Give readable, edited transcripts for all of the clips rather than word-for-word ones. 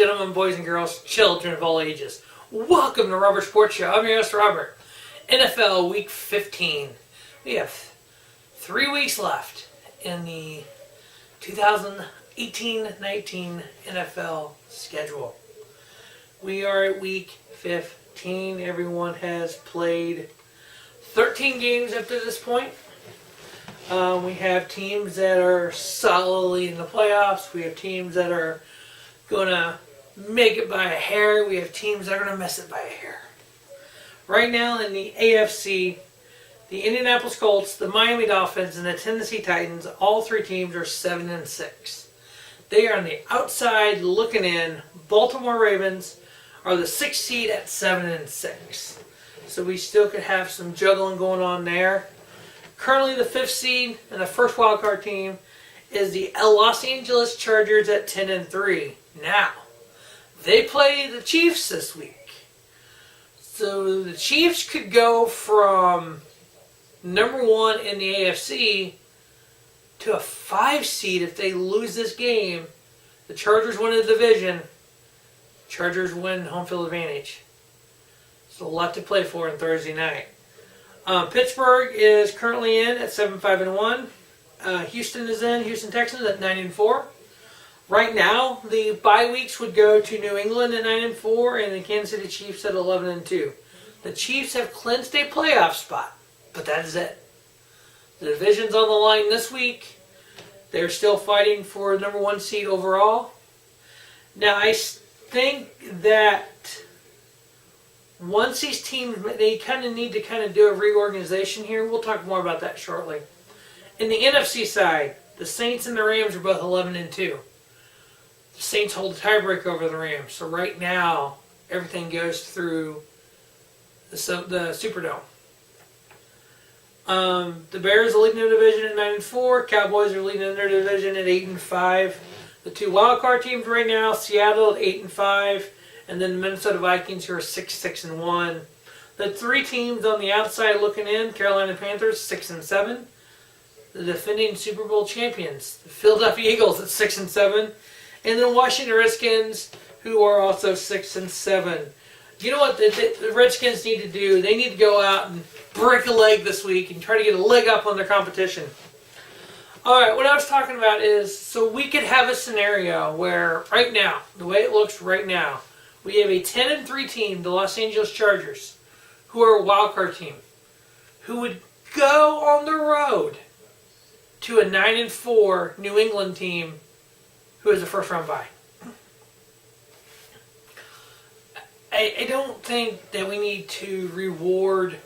gentlemen, boys and girls, children of all ages, welcome to Robert Sports Show. I'm your host, Robert. NFL Week 15. We have 3 weeks left in the 2018-19 NFL schedule. We are at Week 15. Everyone has played 13 games up to this point. We have teams that are solidly in the playoffs. We have teams that are going to make it by a hair. We have teams that are going to miss it by a hair. Right now in the AFC, the Indianapolis Colts, the Miami Dolphins, and the Tennessee Titans, all three teams are 7-6. They are on the outside looking in. Baltimore Ravens are the 6th seed at 7-6. So we still could have some juggling going on there. Currently the 5th seed and the first wildcard team is the Los Angeles Chargers at 10-3. Now, they play the Chiefs this week. So the Chiefs could go from number 1 in the AFC to a 5 seed if they lose this game. The Chargers win the division. Chargers win home field advantage. So a lot to play for on Thursday night. Pittsburgh is currently in at 7-5-1. Houston is in. Houston Texans at 9-4. Right now, the bye weeks would go to New England at 9-4 and the Kansas City Chiefs at 11-2. The Chiefs have clinched a playoff spot, but that is it. The division's on the line this week. They're still fighting for the number 1 seed overall. Now, I think that once these teams, they kind of need to do a reorganization here. We'll talk more about that shortly. In the NFC side, the Saints and the Rams are both 11-2. The Saints hold a tiebreaker over the Rams. So right now, everything goes through the Superdome. The Bears are leading their division at 9-4. Cowboys are leading their division at 8-5. The 2 wildcard teams right now, Seattle at 8-5. And then the Minnesota Vikings, who are 6-1. The 3 teams on the outside looking in, Carolina Panthers, 6-7. The defending Super Bowl champions, the Philadelphia Eagles at 6-7. And the Washington Redskins, who are also 6-7. You know what the Redskins need to do? They need to go out and break a leg this week and try to get a leg up on their competition. Alright, what I was talking about is, so we could have a scenario where, right now, the way it looks right now, we have a 10-3 team, the Los Angeles Chargers, who are a wildcard team, who would go on the road to a 9-4 New England team who is a first-round bye. I don't think that we need to reward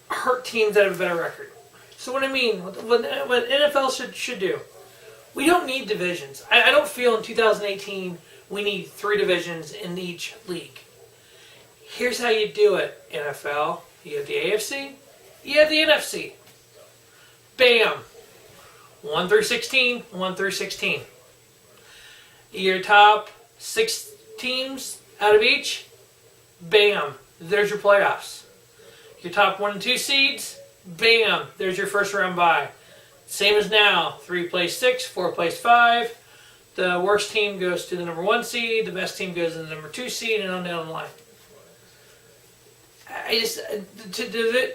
hurt teams that have a better record. So what I mean, what NFL should do, we don't need divisions. I don't feel in 2018 we need 3 divisions in each league. Here's how you do it, NFL. You have the AFC, you have the NFC. Bam. 1-16, 1-16. Your top 6 teams out of each, bam, there's your playoffs. Your top 1 and 2 seeds, bam, there's your first round bye. Same as now, 3 plays 6, 4 plays 5. The worst team goes to the number 1 seed, the best team goes to the number 2 seed, and on down the line.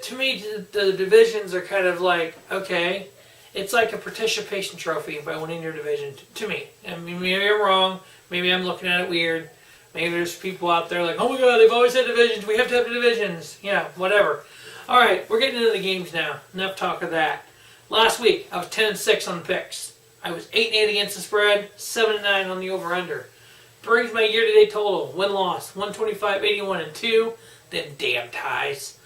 To me, the divisions are kind of like, okay, it's like a participation trophy by winning your division, to me. I mean, maybe I'm wrong, maybe I'm looking at it weird. Maybe there's people out there like, oh my god, they've always had divisions, we have to have divisions. Yeah, whatever. Alright, we're getting into the games now. Enough talk of that. Last week, I was 10-6 on the picks. I was 8-8 against the spread, 7-9 on the over-under. Brings my year-to-date total, win-loss, 125-81-2. Them damn ties.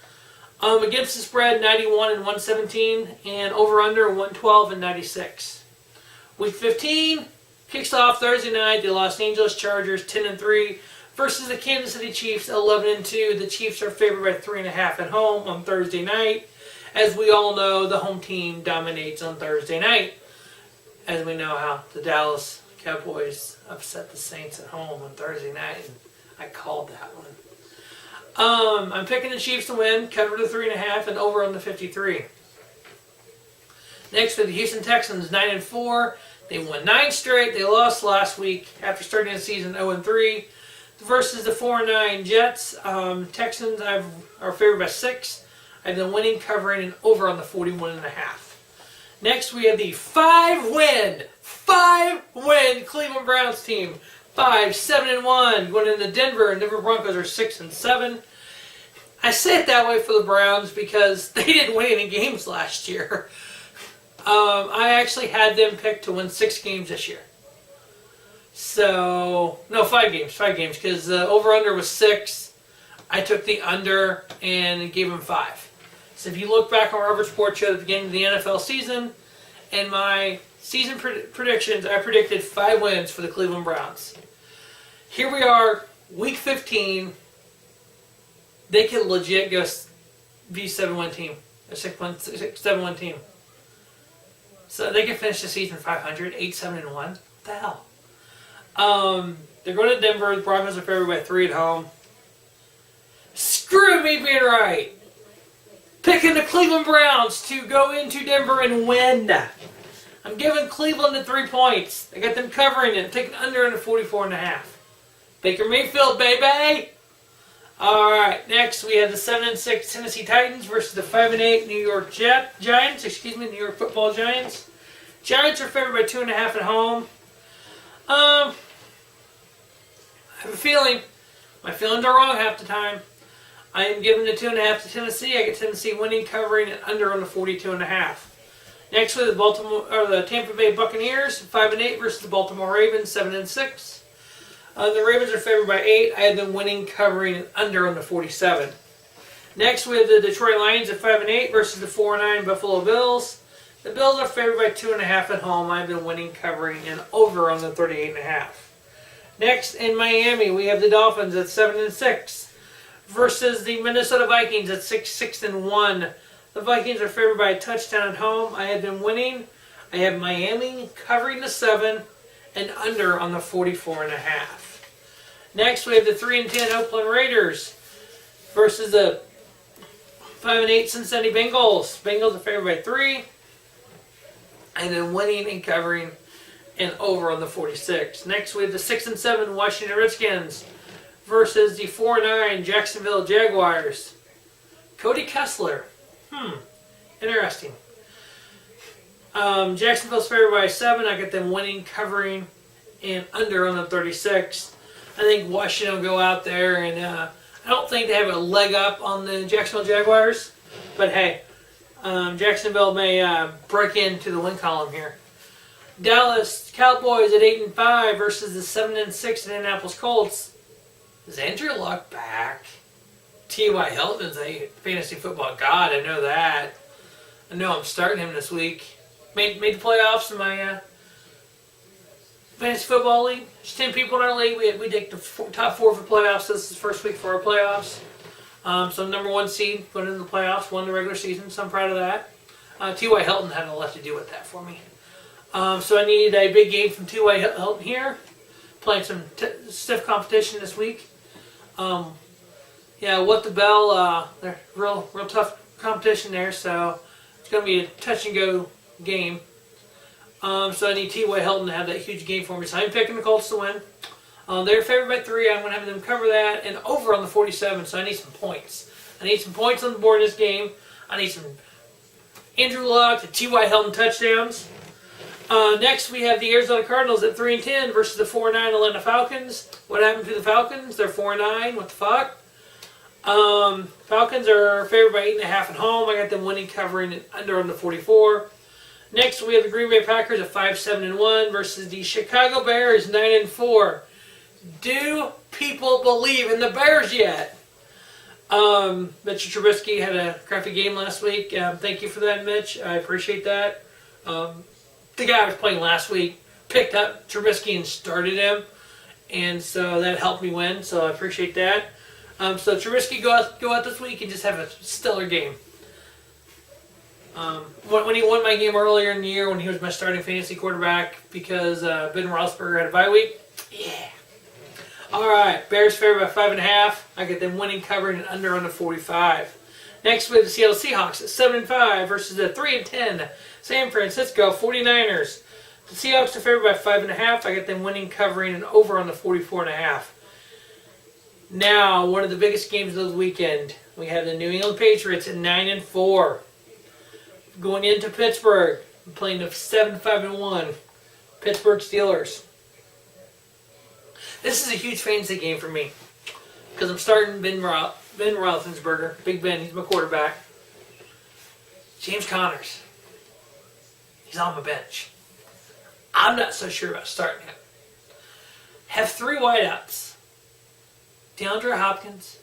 Against the spread, 91-117, and over-under, 112-96. Week 15 kicks off Thursday night. The Los Angeles Chargers, 10-3, versus the Kansas City Chiefs, 11-2. The Chiefs are favored by 3.5 at home on Thursday night. As we all know, the home team dominates on Thursday night. As we know how the Dallas Cowboys upset the Saints at home on Thursday night, and I called that one. I'm picking the Chiefs to win, cover the 3.5, and over on the 53. Next with the Houston Texans, 9-4. They won 9 straight. They lost last week after starting the season 0-3. Versus the 4-9 Jets. Texans are favored by 6. I've been winning, covering, and over on the 41.5. Next we have the 5-win Cleveland Browns team. 5-7-1 going into Denver, and Denver Broncos are 6-7. I say it that way for the Browns because they didn't win any games last year. I actually had them picked to win 6 games this year. So, no, 5 games, because the over-under was 6. I took the under and gave them 5. So if you look back on our Rubber Sports Show at the beginning of the NFL season, and my season predictions, I predicted 5 wins for the Cleveland Browns. Here we are, week 15. They could legit go be a 7-win team, a 7-win team. So they could finish the season 500, 8-7-1. What the hell? They're going to Denver. The Broncos are favored by 3 at home. Screw me being right. Picking the Cleveland Browns to go into Denver and win. I'm giving Cleveland the 3 points. I got them covering it. Taking under in the 44.5. Baker Mayfield, baby. All right. Next, we have the 7-6 Tennessee Titans versus the 5-8 New York Giants. New York Football Giants. Giants are favored by 2.5 at home. I have a feeling. My feelings are wrong half the time. I am giving the 2.5 to Tennessee. I get Tennessee winning, covering, and under on the 42.5. Next, with the Tampa Bay Buccaneers, 5-8 versus the Baltimore Ravens, 7-6. The Ravens are favored by 8. I have them winning, covering, and under on the 47. Next, with the Detroit Lions at 5-8 versus the 4-9 Buffalo Bills. The Bills are favored by 2.5 at home. I have them winning, covering, and over on the 38.5. Next, in Miami, we have the Dolphins at 7-6 versus the Minnesota Vikings at 6-1. The Vikings are favored by a touchdown at home. I have them winning. I have Miami covering the 7 and under on the 44.5. Next, we have the 3-10 Oakland Raiders versus the 5-8 Cincinnati Bengals. Bengals are favored by 3. And then winning and covering and over on the 46. Next, we have the 6-7 Washington Redskins versus the 4-9 Jacksonville Jaguars. Cody Kessler. Interesting. Jacksonville's favored by 7. I get them winning, covering, and under on the 36. I think Washington will go out there, and I don't think they have a leg up on the Jacksonville Jaguars. But hey, Jacksonville may break into the win column here. Dallas Cowboys at 8-5 versus the 7-6 Indianapolis Colts. Is Andrew Luck back? T.Y. Hilton is a fantasy football god. I know that. I know I'm starting him this week. Made the playoffs in my fantasy football league. There's 10 people in our league. We take the top 4 for playoffs. This is the first week for our playoffs. So number 1 seed going into the playoffs, won the regular season. So I'm proud of that. T.Y. Hilton had a lot to do with that for me. So I need a big game from T.Y. Hilton here. Playing some stiff competition this week. What the Bell, they're real tough competition there, so it's going to be a touch and go game. So I need T.Y. Hilton to have that huge game for me. So I'm picking the Colts to win. They're favored by 3. I'm going to have them cover that and over on the 47. So I need some points. I need some points on the board in this game. I need some Andrew Luck to T.Y. Hilton touchdowns. Next, we have the Arizona Cardinals at 3-10 versus the 4-9 Atlanta Falcons. What happened to the Falcons? They're 4-9. What the fuck? Falcons are favored by 8.5 at home. I got them winning, covering, and under on the 44. Next, we have the Green Bay Packers at 5-7-1 versus the Chicago Bears 9-4. Do people believe in the Bears yet? Mr. Trubisky had a crappy game last week. Thank you for that, Mitch. I appreciate that. The guy I was playing last week picked up Trubisky and started him, and so that helped me win. So I appreciate that. So Trubisky go out this week and just have a stellar game. When he won my game earlier in the year, when he was my starting fantasy quarterback, because Ben Roethlisberger had a bye week. Yeah. All right, Bears favored by 5.5. I get them winning, covering, and under on the 45. Next, we have the Seattle Seahawks at 7-5 versus the 3-10 San Francisco 49ers. The Seahawks are favored by 5.5. I got them winning, covering, and over on the 44.5. Now, one of the biggest games of the weekend. We have the New England Patriots at 9-4. Going into Pittsburgh, playing the 7-5-1 Pittsburgh Steelers. This is a huge fantasy game for me because I'm starting Ben Roethlisberger, Big Ben. He's my quarterback. James Connors. He's on my bench. I'm not so sure about starting him. Have 3 wideouts. DeAndre Hopkins,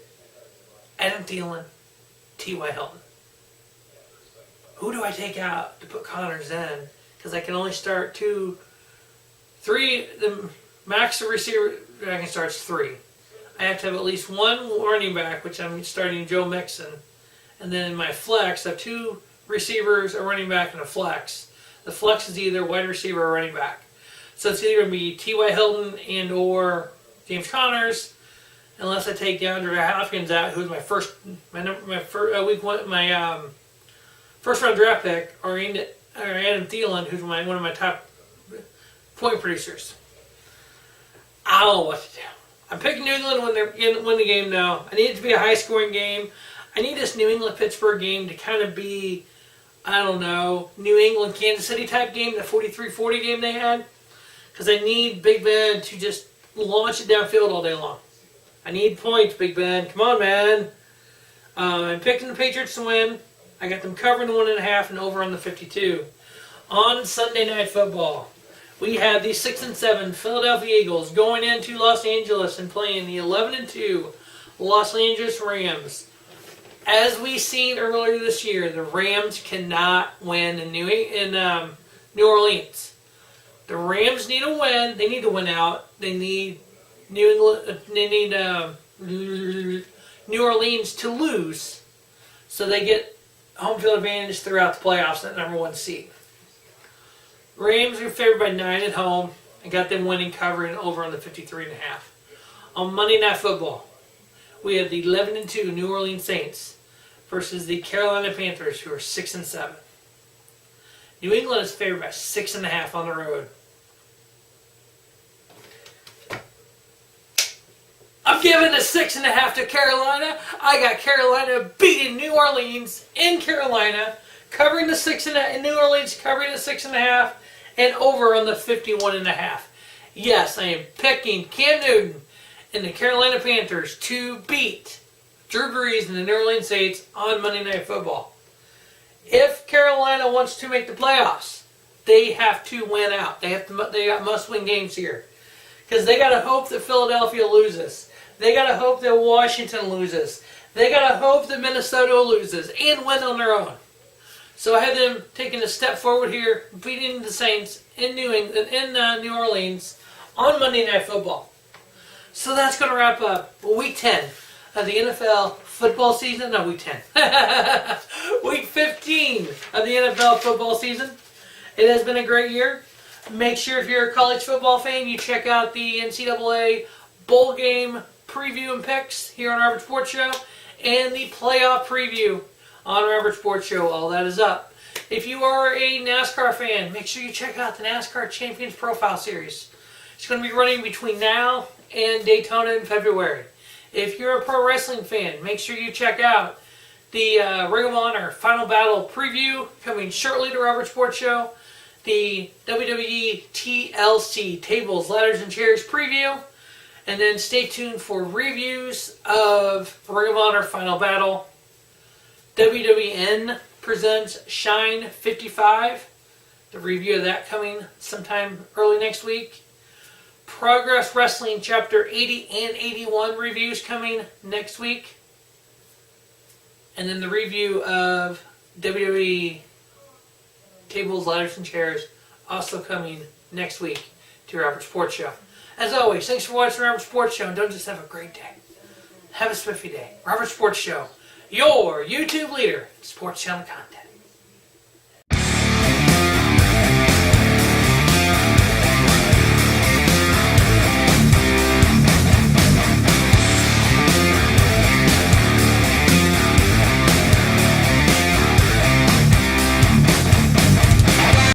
Adam Thielen, T.Y. Hilton. Who do I take out to put Connors in? Because I can only start 3. The max of receiver I can start is 3. I have to have at least 1 running back, which I'm starting Joe Mixon. And then in my flex, I have 2 receivers, a running back, and a flex. The flex is either wide receiver or running back. So it's either going to be T.Y. Hilton and or James Connors, unless I take DeAndre Hopkins out, who's my first round draft pick, or Adam Thielen, who's one of my top point producers. I don't know what to do. I'm picking New England when they're going to win the game now. I need it to be a high-scoring game. I need this New England-Pittsburgh game to kind of be, I don't know, New England-Kansas City type game, the 43-40 game they had. Because I need Big Ben to just launch it downfield all day long. I need points, Big Ben. Come on, man. I'm picking the Patriots to win. I got them covering the 1.5 and over on the 52. On Sunday Night Football, we have the 6-7 Philadelphia Eagles going into Los Angeles and playing the 11-2 Los Angeles Rams. As we seen earlier this year, the Rams cannot win in New Orleans. The Rams need a win. They need to win out. They need New England. They need New Orleans to lose, so they get home field advantage throughout the playoffs. That #1 seed. Rams are favored by 9 at home. I got them winning, covering over on the 53.5. On Monday Night Football, we have the 11-2 New Orleans Saints versus the Carolina Panthers, who are 6-7. New England is favored by 6.5 on the road. I'm giving the 6.5 to Carolina. I got Carolina beating New Orleans in Carolina, covering the 6.5. New Orleans covering the 6.5, and over on the 51.5. Yes, I am picking Cam Newton and the Carolina Panthers to beat Drew Brees and the New Orleans Saints on Monday Night Football. If Carolina wants to make the playoffs, they have to win out. They got must-win games here. Because they got to hope that Philadelphia loses. They got to hope that Washington loses. They got to hope that Minnesota loses and win on their own. So I have them taking a step forward here, beating the Saints in New Orleans on Monday Night Football. So that's going to wrap up Week 10 of the NFL football season. No, Week 10. Week 15 of the NFL football season. It has been a great year. Make sure if you're a college football fan, you check out the NCAA bowl game preview and picks here on Robert Sports Show, and the playoff preview on Robert Sports Show. All that is up. If you are a NASCAR fan, make sure you check out the NASCAR Champions Profile Series. It's going to be running between now and Daytona in February. If you're a pro wrestling fan, make sure you check out the Ring of Honor Final Battle preview coming shortly to Robert Sports Show. The WWE TLC Tables, Ladders, and Chairs preview. And then stay tuned for reviews of Ring of Honor Final Battle. WWN presents Shine 55. The review of that coming sometime early next week. Progress Wrestling Chapter 80 and 81 reviews coming next week. And then the review of WWE Tables, Ladders, and Chairs also coming next week to Robert Sports Show. As always, thanks for watching Robert Sports Show, and don't just have a great day. Have a spiffy day. Robert Sports Show, your YouTube leader in sports channel content.